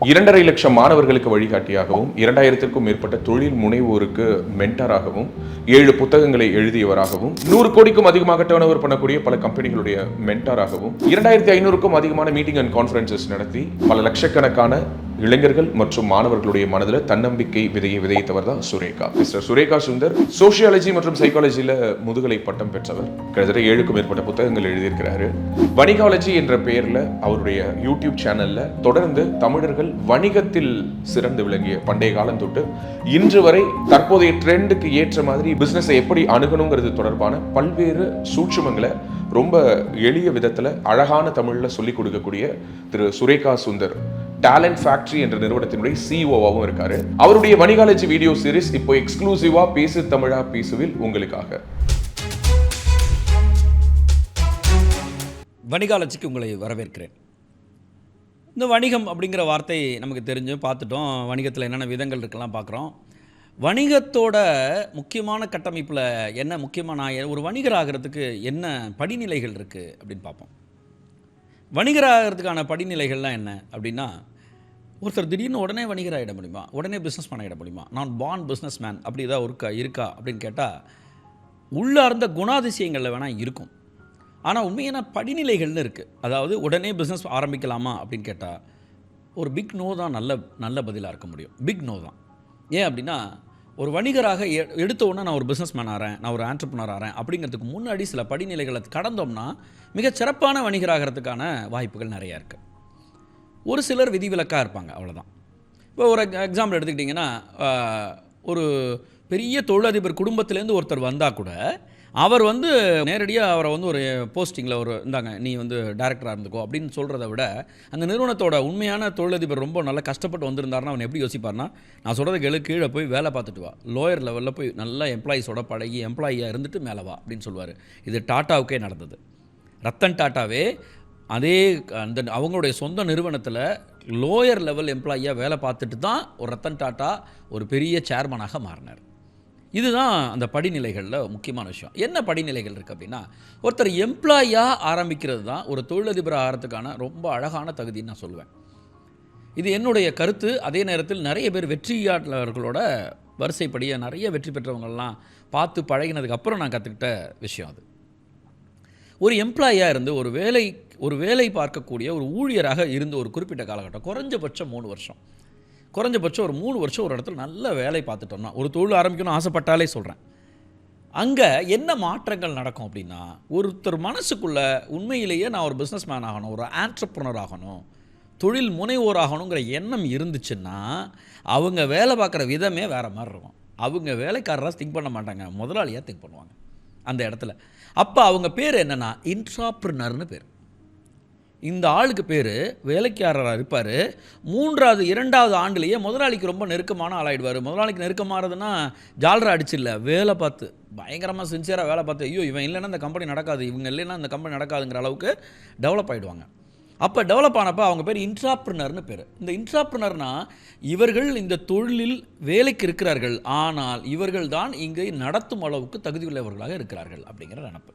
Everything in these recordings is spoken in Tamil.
2.5 லட்சம் மாணவர்களுக்கு வழிகாட்டியாகவும் 2000க்கும் மேற்பட்ட தொழில் முனைவோருக்கு மென்டாராகவும் 7 புத்தகங்களை எழுதியவராகவும் 100 கோடிக்கும் அதிகமாக டர்ன் ஓவர் பண்ணக்கூடிய பல கம்பெனிகளுடைய மென்டாராகவும் 2500க்கும் அதிகமான மீட்டிங் அண்ட் கான்ஃபரன்சஸ் நடத்தி பல லட்சக்கணக்கான இளைஞர்கள் மற்றும் மாணவர்களுடைய மனதில் தன்னம்பிக்கை விதையை விதைத்தவர் தான் சுரேகா. மிஸ்டர் சுரேகா சுந்தர் சோசியாலஜி மற்றும் சைக்காலஜியில் முதுகலை பட்டம் பெற்றவர். கிட்டத்தட்ட 7க்கும் மேற்பட்ட புத்தகங்கள் எழுதியிருக்கிறாரு. வணிகாலஜி என்ற பெயரில் அவருடைய யூடியூப் சேனல்ல தொடர்ந்து தமிழர்கள் வணிகத்தில் சிறந்து விளங்கிய பண்டைய காலம் தொட்டு இன்று வரை தற்போதைய ட்ரெண்டுக்கு ஏற்ற மாதிரி பிசினஸை எப்படி அணுகணுங்கிறது தொடர்பான பல்வேறு சூட்சுமங்களை ரொம்ப எளிய விதத்தில் அழகான தமிழில் சொல்லிக் கொடுக்கக்கூடிய திரு சுரேகா சுந்தர் டேலண்ட் ஃபேக்டரி என்ற நிறுவனத்தினுடைய சிஇஓவாகவும் இருக்காரு. அவருடைய வணிகாலஜி வீடியோ சீரிஸ் இப்போ எக்ஸ்க்ளூசிவா பேசு தமிழா பேசுவில் உங்களுக்காக. வணிகாலஜிக்கு உங்களை வரவேற்கிறேன். இந்த வணிகம் அப்படிங்கிற வார்த்தை நமக்கு தெரிஞ்சு பார்த்துட்டோம். வணிகத்தில் என்னென்ன விதங்கள் இருக்கலாம் பார்க்குறோம். வணிகத்தோட முக்கியமான கட்டமைப்பில் என்ன முக்கியமான ஒரு வணிகர் ஆகிறதுக்கு என்ன படிநிலைகள் இருக்குது அப்படின்னு பார்ப்போம். வணிகர் ஆகிறதுக்கான படிநிலைகள்லாம் என்ன அப்படின்னா, ஒருத்தர் திடீர்னு உடனே வணிகராகிட முடியுமா, உடனே பிஸ்னஸ் பண்ணிட முடியுமா, நான் பார்ன் பிஸ்னஸ் மேன் அப்படி ஏதாவது இருக்கா அப்படின்னு கேட்டால் உள்ளார்ந்த குணாதிசயங்களில் வேணால் இருக்கும். ஆனால் உண்மையான படிநிலைகள்னு இருக்குது. அதாவது உடனே பிஸ்னஸ் ஆரம்பிக்கலாமா அப்படின்னு கேட்டால் ஒரு பிக் நோ தான் நல்ல பதிலாக இருக்க முடியும். பிக் நோ தான். ஏன் அப்படின்னா, ஒரு வணிகராக எடுத்த உடனே நான் ஒரு பிஸ்னஸ் மேன் ஆகிறேன், நான் ஒரு ஆண்டர்ப்ரனர் ஆகிறேன் அப்படிங்கிறதுக்கு முன்னாடி சில படிநிலைகளை கடந்தோம்னா மிகச் சிறப்பான வணிகராகிறதுக்கான வாய்ப்புகள் நிறையா இருக்குது. ஒரு சிலர் விதிவிலக்காக இருப்பாங்க, அவ்வளோதான். இப்போ ஒரு எக்ஸாம்பிள் எடுத்துக்கிட்டிங்கன்னா, ஒரு பெரிய தொழிலதிபர் குடும்பத்திலேருந்து ஒருத்தர் வந்தால் கூட அவர் நேரடியாக அவரை ஒரு போஸ்டிங்கில் இந்தாங்க நீ டைரக்டராக இருந்துக்கோ அப்படின்னு சொல்கிறத விட, அந்த நிறுவனத்தோட உண்மையான தொழிலதிபர் ரொம்ப நல்லா கஷ்டப்பட்டு வந்திருந்தாருன்னா அவன் எப்படி யோசிப்பார்னா, நான் சொல்கிறத கீழே போய் வேலை பார்த்துட்டு வா, லோயர் லெவலில் போய் நல்லா எம்ப்ளாயீஸோட பழகி எம்ப்ளாயியாக இருந்துட்டு மேலே வா அப்படின்னு சொல்லுவார். இது டாட்டாவுக்கே நடந்தது. ரத்தன் டாட்டாவே அதே அவங்களுடைய சொந்த நிறுவனத்தில் லோயர் லெவல் எம்ப்ளாயியாக வேலை பார்த்துட்டு தான் ஒரு ரத்தன் டாட்டா ஒரு பெரிய சேர்மனாக மாறினார். இதுதான் அந்த படிநிலைகளில் முக்கியமான விஷயம். என்ன படிநிலைகள் இருக்குது அப்படின்னா, ஒருத்தர் எம்ப்ளாயியாக ஆரம்பிக்கிறது தான் ஒரு தொழிலதிபர் ஆகிறதுக்கான ரொம்ப அழகான தகுதின்னு நான் சொல்லுவேன். இது என்னுடைய கருத்து. அதே நேரத்தில் நிறைய பேர் வெற்றியாளர்களோட வரிசைப்படியே நிறைய வெற்றி பெற்றவங்கள்லாம் பார்த்து பழகினதுக்கப்புறம் நான் கற்றுக்கிட்ட விஷயம் அது. ஒரு எம்ப்ளாயியாக இருந்து ஒரு வேலை பார்க்கக்கூடிய ஒரு ஊழியராக இருந்து ஒரு குறிப்பிட்ட காலகட்டம், குறைஞ்சபட்சம் 3 வருஷம், குறைஞ்சபட்சம் ஒரு 3 வருஷம் ஒரு இடத்துல நல்ல வேலை பார்த்துட்டோம்னா, ஒரு தொழில் ஆரம்பிக்கணும்னு ஆசைப்பட்டாலே சொல்கிறேன், அங்கே என்ன மாற்றங்கள் நடக்கும் அப்படின்னா, ஒருத்தர் மனசுக்குள்ளே உண்மையிலேயே நான் ஒரு பிஸ்னஸ் மேன் ஆகணும், ஒரு ஆண்டர்ப்ரனர் ஆகணும், தொழில் முனைவோர் ஆகணுங்கிற எண்ணம் இருந்துச்சுன்னா அவங்க வேலை பார்க்குற விதமே வேறு மாதிரி இருக்கும். அவங்க வேலைக்காரராக திங்க் பண்ண மாட்டாங்க, முதலாளியாக திங்க் பண்ணுவாங்க அந்த இடத்துல. அப்போ அவங்க பேர் என்னென்னா இன்ட்ராப்ரனர்னு பேர். இந்த ஆளுக்கு பேர் வேலைக்காரராக இருப்பார். 2வது ஆண்டுலேயே முதலாளிக்கு ரொம்ப நெருக்கமான ஆளாயிடுவார். முதலாளிக்கு நெருக்கமானதுன்னா ஜாலரா அடிச்சு இல்லை, வேலை பார்த்து பயங்கரமாக சின்சியராக வேலை பார்த்து, ஐயோ இவன் இல்லைன்னா இந்த கம்பெனி நடக்காது, இவங்க இல்லைன்னா இந்த கம்பெனி நடக்காதுங்கிற அளவுக்கு டெவலப் ஆகிடுவாங்க. அப்போ டெவலப் ஆனப்போ அவங்க பேர் இன்ட்ராப்ரனர்னு பேர். இந்த இன்ட்ராப்ரனர்னால் இவர்கள் இந்த தொழிலில் வேலைக்கு இருக்கிறார்கள், ஆனால் இவர்கள் தான் இங்கே நடத்தும் அளவுக்கு தகுதியுள்ளவர்களாக இருக்கிறார்கள் அப்படிங்கிற நினப்பு.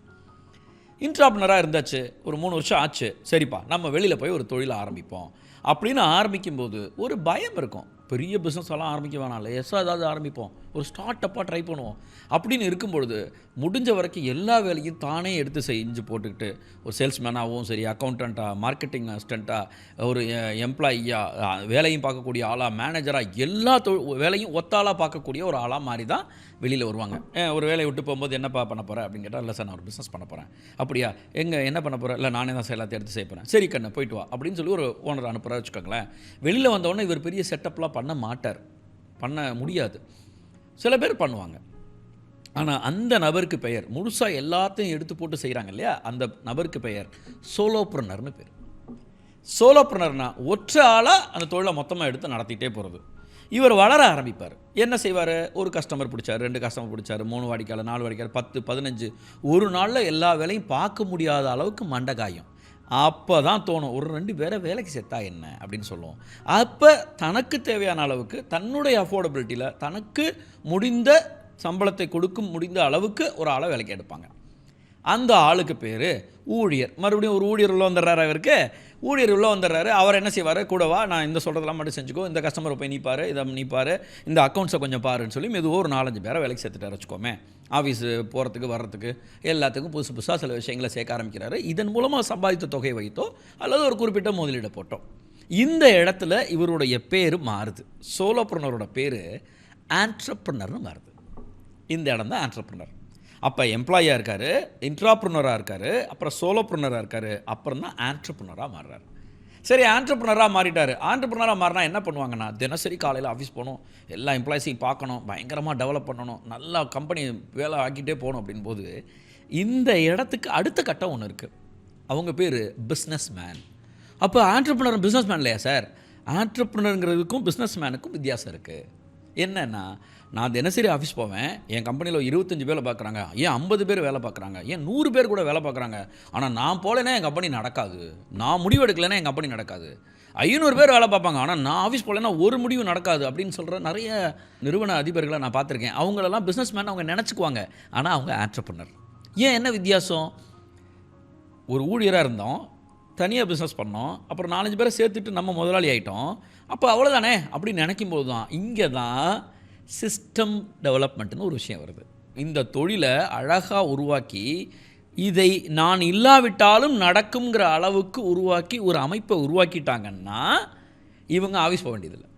இன்ட்ராப்ரனராக இருந்தாச்சு, ஒரு 3 வருஷம் ஆச்சு, சரிப்பா நம்ம வெளியில் போய் ஒரு தொழிலை ஆரம்பிப்போம் அப்படின்னு ஆரம்பிக்கும்போது ஒரு பயம் இருக்கும். பெரிய பிஸ்னஸ் எல்லாம் ஆரம்பிக்க வேணாம், லேசாக ஏதாவது ஆரம்பிப்போம், ஒரு ஸ்டார்ட் அப்பாக ட்ரை பண்ணுவோம் அப்படின்னு இருக்கும்பொழுது முடிஞ்ச வரைக்கும் எல்லா வேலையும் தானே எடுத்து செஞ்சு போட்டுக்கிட்டு ஒரு சேல்ஸ்மேனாகவும் சரி, அக்கௌண்டண்ட்டாக, மார்க்கெட்டிங் அசிஸ்டண்ட்டாக, ஒரு எம்ப்ளாயியாக, வேலையும் பார்க்கக்கூடிய ஆளாக, மேனேஜராக, எல்லா வேலையும் ஒத்தாளாக பார்க்கக்கூடிய ஒரு ஆளாக மாறி தான் வெளியில் வருவாங்க. ஒரு வேலையை விட்டு போகும்போது என்னப்பா பண்ண போகிறேன் அப்படின்னு கேட்டால், இல்லை சார் நான் ஒரு பிஸ்னஸ் பண்ண போகிறேன். அப்படியா, என்ன பண்ண போகிறேன், இல்லை நானே தான் எல்லாத்தையும் எடுத்து செய்ய போகிறேன். சரி கண்ணு போயிட்டு வா அப்படின்னு சொல்லி ஒரு ஓனர் அனுப்புகிறா வச்சுக்கோங்களேன். வெளியில் வந்தோடனே இவர் பெரிய செட்டப்லாம் பண்ண மாட்டார், பண்ண முடியாது. சில பேர் பண்ணுவாங்க. ஆனால் அந்த நபருக்கு பெயர், முழுசாக எல்லாத்தையும் எடுத்து போட்டு செய்கிறாங்க இல்லையா, அந்த நபருக்கு பெயர் சோலோப்ரனர்னு பேர். சோலோப்ரனர்னா ஒற்றை ஆளாக அந்த தொழிலை மொத்தமாக எடுத்து நடத்திட்டே போகிறது. இவர் வளர ஆரம்பிப்பார். என்ன செய்வார், ஒரு கஸ்டமர் பிடிச்சார், 2 கஸ்டமர் பிடிச்சார், 3 வாடிக்கையாளர், 4 வாடிக்கையாளர், 10, 15, ஒரு நாளில் எல்லா வேலையும் பார்க்க முடியாத அளவுக்கு மண்டகாயம். அப்போ தான் தோணும், ஒரு 2 பேரை வேலைக்கு செத்தா என்ன அப்படின்னு சொல்லுவோம். அப்போ தனக்கு தேவையான அளவுக்கு தன்னுடைய அஃபோர்டபிலிட்டியில் தனக்கு முடிந்த சம்பளத்தை கொடுக்க முடிந்த அளவுக்கு ஒரு ஆளை வேலைக்கு எடுப்பாங்க. அந்த ஆளுக்கு பேர் ஊழியர். மறுபடியும் ஒரு ஊழியர் உள்ள வந்துடுறாரு. அவருக்கு ஊழியர் உள்ள வந்துடுறாரு. அவர் என்ன செய்வார், கூடவா நான் இந்த சொல்கிறதெல்லாம் மட்டும் செஞ்சுக்கோ, இந்த கஸ்டமரை போய் நீப்பார், இதை நீப்பார், இந்த அக்கௌண்ட்ஸை கொஞ்சம் பாருன்னு சொல்லி மெதுவாக ஒரு 4-5 பேரை வேலைக்கு சேர்த்துட்டார் வச்சுக்கோமே. ஆஃபீஸு போகிறதுக்கு வர்றதுக்கு எல்லாத்துக்கும் புதுசு புதுசாக சில விஷயங்களை சேர்க்க ஆரம்பிக்கிறாரு. இதன் மூலமாக சம்பாதித்த தொகை வைத்தோ அல்லது ஒரு குறிப்பிட்ட முதலீடை போட்டோம். இந்த இடத்துல இவருடைய பேர் மாறுது. சோலோப்ரனரோட பேர் ஆன்ட்ரப்ரனர்னு மாறுது. இந்த இடம் தான் ஆன்ட்ரப்ரனர். அப்போ எம்ப்ளாயாக இருக்கார், இன்ட்ராப்ரனராக இருக்கார், அப்புறம் சோலோப்ரனராக இருக்கார், அப்புறம் தான் ஆன்ட்ரப்ரனராக மாறுறாரு. சரி, ஆன்ட்ரப்ரனராக மாறிட்டார். ஆன்ட்ரப்ரனராக மாறினா என்ன பண்ணுவாங்கன்னா, தினசரி காலையில் ஆஃபீஸ் போகணும், எல்லா எம்ப்ளாயிஸையும் பார்க்கணும், பயங்கரமாக டெவலப் பண்ணணும், நல்லா கம்பெனி வேலை ஆக்கிட்டே போகணும். அப்படின்போது இந்த இடத்துக்கு அடுத்த கட்டம் ஒன்று இருக்குது. அவங்க பேர் பிஸ்னஸ் மேன். அப்போ ஆன்ட்ரப்ரனர் பிஸ்னஸ் மேன் இல்லையா சார்? ஆன்ட்ரப்ரனருங்கிறதுக்கும் பிஸ்னஸ் மேனுக்கும் வித்தியாசம் இருக்குது. என்னென்னா, நான் தினசரி ஆஃபீஸ் போவேன், என் கம்பெனியில் 25 பேர் பார்க்குறாங்க, ஏன் 50 பேர் வேலை பார்க்குறாங்க, ஏன் 100 பேர் கூட வேலை பார்க்குறாங்க. ஆனால் நான் போகலைன்னா என் கம்பெனி நடக்காது, நான் முடிவு எடுக்கலைன்னா என் கம்பெனி நடக்காது. 500 பேர் வேலை பார்ப்பாங்க, ஆனால் நான் ஆஃபீஸ் போகலைன்னா ஒரு முடிவு நடக்காது அப்படின்னு சொல்கிற நிறைய நிறுவன அதிபர்களை நான் பார்த்துருக்கேன். அவங்களெல்லாம் பிஸ்னஸ் மேன் அவங்க நினச்சிக்குவாங்க, ஆனால் அவங்க ஆன்ட்ரப்ரனர். ஏன், என்ன வித்தியாசம்? ஒரு ஊழியராக இருந்தோம், தனியாக பிஸ்னஸ் பண்ணோம், அப்புறம் 4-5 பேரை சேர்த்துட்டு நம்ம முதலாளி ஆகிட்டோம். அப்போ அவ்வளோதானே அப்படின்னு நினைக்கும்போது தான் இங்கே தான் சிஸ்டம் டெவலப்மெண்ட்னு ஒரு விஷயம் வருது. இந்த தொழிலை அழகாக உருவாக்கி, இதை நான் இல்லாவிட்டாலும் நடக்குங்கிற அளவுக்கு உருவாக்கி ஒரு அமைப்பை உருவாக்கிட்டாங்கன்னா இவங்க ஆஃபீஸ் போக வேண்டியதில்லை,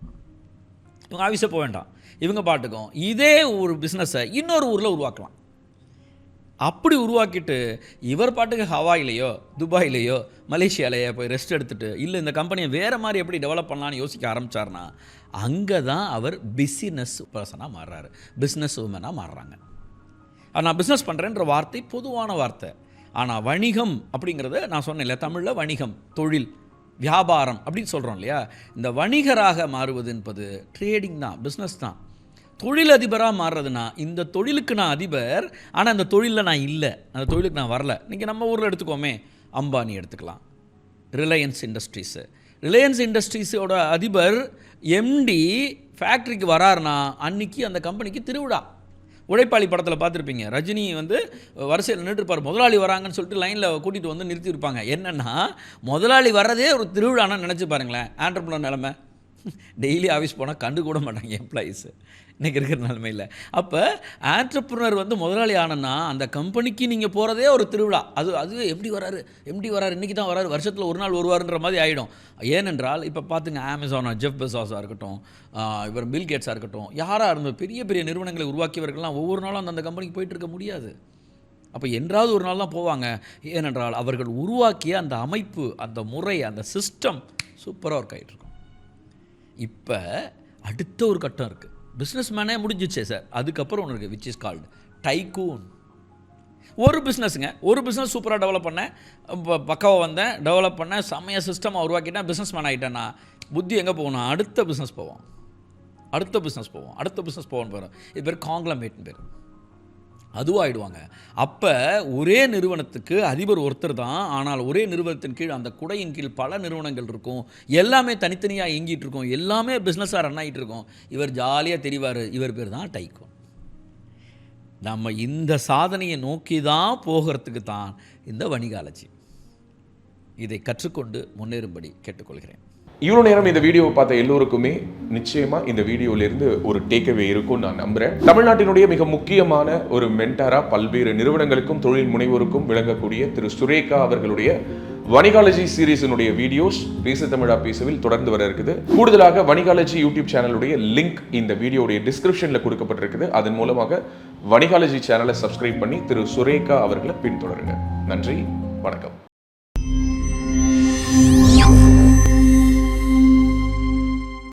இவங்க ஆஃபீஸே போக வேண்டாம். இவங்க பாட்டுக்கும் இதே ஒரு பிஸ்னஸை இன்னொரு ஊரில் உருவாக்கலாம். அப்படி உருவாக்கிட்டு இவர் பாட்டுக்கு ஹவாயிலையோ துபாயிலையோ மலேசியாலேயோ போய் ரெஸ்ட் எடுத்துகிட்டு, இல்லை இந்த கம்பெனியை வேறு மாதிரி எப்படி டெவலப் பண்ணலான்னு யோசிக்க ஆரம்பித்தார்னா அங்கே தான் அவர் பிஸ்னஸ் பர்சனாக மாறுறாரு, பிஸ்னஸ் உமனாக மாறுறாங்க. நான் பிஸ்னஸ் பண்ணுறேன்ற வார்த்தை பொதுவான வார்த்தை. ஆனால் வணிகம் அப்படிங்கிறத நான் சொன்னேன் இல்லையா, தமிழில் வணிகம், தொழில், வியாபாரம் அப்படின்னு சொல்கிறோம் இல்லையா. இந்த வணிகராக மாறுவது என்பது ட்ரேடிங் தான், பிஸ்னஸ் தான். தொழில் அதிபராக மாறுறதுனா, இந்த தொழிலுக்கு நான் அதிபர், ஆனால் அந்த தொழிலில் நான் இல்லை, அந்த தொழிலுக்கு நான் வரல. இன்றைக்கி நம்ம ஊரில் எடுத்துக்கோமே, அம்பானி எடுத்துக்கலாம், ரிலையன்ஸ் இண்டஸ்ட்ரீஸோட அதிபர் எம்டி ஃபேக்ட்ரிக்கு வராருனா அன்றைக்கி அந்த கம்பெனிக்கு திருவிழா. உழைப்பாளி படத்தில் பார்த்துருப்பீங்க, ரஜினி வந்து வரிசையில் நின்றுருப்பார், முதலாளி வராங்கன்னு சொல்லிட்டு லைனில் கூட்டிகிட்டு வந்து நிறுத்தியிருப்பாங்க. என்னென்னா, முதலாளி வர்றதே ஒரு திருவிழான்னு நினச்சி பாருங்களேன். ஆண்டர்பிரனர் நிலைமை, டெய்லி ஆஃபீஸ் போனால் கண்டு கூட மாட்டாங்க எம்ப்ளாயீஸு இன்றைக்கி இருக்கிற நிலைமையில். அப்போ ஆண்டர்பிரனர் வந்து முதலாளி ஆனன்னா அந்த கம்பெனிக்கு நீங்கள் போகிறதே ஒரு திருவிழா. அதுவே எம்டி வராரு இன்றைக்கி தான் வராரு, வருஷத்தில் ஒரு நாள் வருவாருன்ற மாதிரி ஆகிடும். ஏனென்றால் இப்போ பார்த்துங்க, அமேசானா, ஜெஃப் பெசாஸாக இருக்கட்டும், இவர் பில் கேட்ஸாக இருக்கட்டும், யாராக இருந்தோம், பெரிய பெரிய நிறுவனங்களை உருவாக்கியவர்கள்லாம் ஒவ்வொரு நாளும் அந்த கம்பெனிக்கு போயிட்டு இருக்க முடியாது. அப்போ என்றாவது ஒரு நாள் தான் போவாங்க. ஏனென்றால் அவர்கள் உருவாக்கிய அந்த அமைப்பு, அந்த முறை, அந்த சிஸ்டம் சூப்பராக ஒர்க் ஆகிட்டு இருக்கும். இப்போ அடுத்த ஒரு கட்டம் இருக்குது. பிஸ்னஸ் மேனே முடிஞ்சிச்சே சார், அதுக்கப்புறம் ஒன்று இருக்குது, விச் இஸ் கால்டு டைக்கூன். ஒரு பிஸ்னஸ் சூப்பராக டெவலப் பண்ணேன், பக்காவாக வந்தேன், டெவலப் பண்ணேன், செம்மைய சிஸ்டமாக உருவாக்கிட்டேன், பிஸ்னஸ் மேன் ஆகிட்டேன்னா புத்தி எங்கே போகணும், அடுத்த பிஸ்னஸ் போவோம். போகிறோம். இது பேர் காங்க்ளமேட்னு பேர். அதுவும் ஆகிடுவாங்க. அப்போ ஒரே நிறுவனத்துக்கு அதிபர் ஒருத்தர் தான், ஆனால் ஒரே நிறுவனத்தின் கீழ், அந்த குடையின் கீழ் பல நிறுவனங்கள் இருக்கும், எல்லாமே தனித்தனியாக இயங்கிட்டு இருக்கும், எல்லாமே பிஸ்னஸாக ரன் ஆகிட்டு இருக்கும். இவர் ஜாலியாக தெரிவார், இவர் பேர் தான் டைக்கூன். நம்ம இந்த சாதனையை நோக்கி தான் போகிறதுக்கு தான் இந்த வணிகாலஜி. இதை கற்றுக்கொண்டு முன்னேறும்படி கேட்டுக்கொள்கிறேன். இவ்வளோ நேரம் இந்த வீடியோவை பார்த்த எல்லோருக்குமே நிச்சயமா இந்த வீடியோவிலிருந்து ஒரு டேக்அவே இருக்கும்னு நான் நம்புறேன். தமிழ்நாட்டினுடைய மிக முக்கியமான ஒரு மென்டாரா பல்வேறு நிறுவனங்களுக்கும் தொழில் முனைவோருக்கும் விளங்கக்கூடிய திரு சுரேகா அவர்களுடைய வணிகாலஜி சீரீஸினுடைய வீடியோஸ் பேசு தமிழா பேசுவில் தொடர்ந்து வர இருக்குது. கூடுதலாக வணிகாலஜி யூடியூப் சேனலுடைய லிங்க் இந்த வீடியோடைய டிஸ்கிரிப்ஷனில் கொடுக்கப்பட்டிருக்குது. அதன் மூலமாக வணிகாலஜி சேனலை சப்ஸ்கிரைப் பண்ணி திரு சுரேகா அவர்களை பின்தொடருங்க. நன்றி, வணக்கம்.